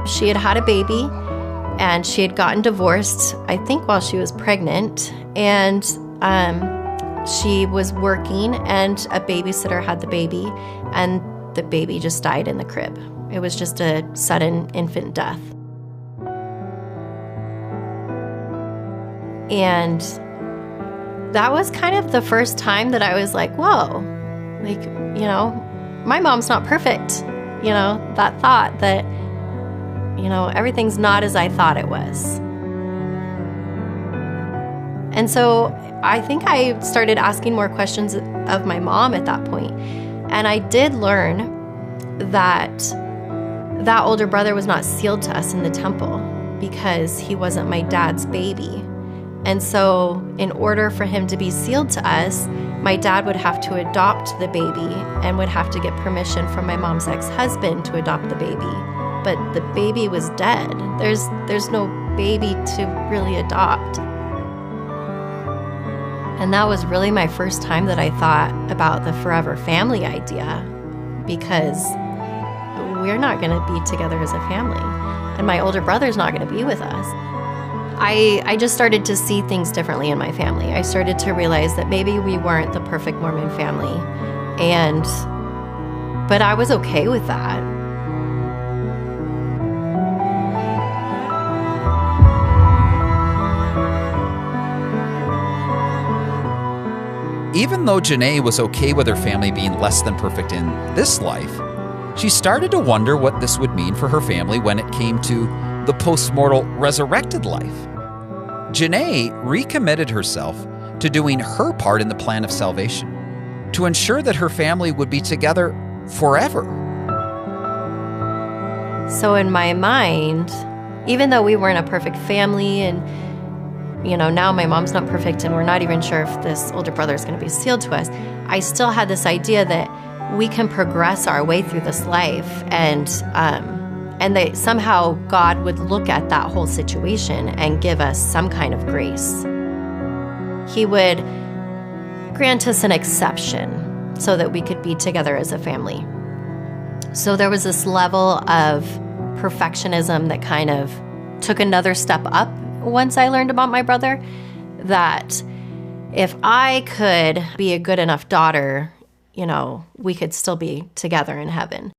She had had a baby, and she had gotten divorced, I think while she was pregnant, and she was working, and a babysitter had the baby, and the baby just died in the crib. It was just a sudden infant death. And that was kind of the first time that I was like, whoa, like, you know, my mom's not perfect. You know, that thought that, you know, everything's not as I thought it was. And so I think I started asking more questions of my mom at that point. And I did learn that that older brother was not sealed to us in the temple because he wasn't my dad's baby. And so in order for him to be sealed to us, my dad would have to adopt the baby and would have to get permission from my mom's ex-husband to adopt the baby. But the baby was dead. There's no baby to really adopt. And that was really my first time that I thought about the forever family idea, because we're not going to be together as a family, and my older brother's not going to be with us. I just started to see things differently in my family. I started to realize that maybe we weren't the perfect Mormon family, but I was okay with that. Even though Janae was okay with her family being less than perfect in this life, she started to wonder what this would mean for her family when it came to the post-mortal resurrected life. Janae recommitted herself to doing her part in the plan of salvation, to ensure that her family would be together forever. So in my mind, even though we weren't a perfect family, and you know, now my mom's not perfect and we're not even sure if this older brother is going to be sealed to us, I still had this idea that we can progress our way through this life, and that somehow God would look at that whole situation and give us some kind of grace. He would grant us an exception so that we could be together as a family. So there was this level of perfectionism that kind of took another step up once I learned about my brother, that if I could be a good enough daughter, you know, we could still be together in heaven.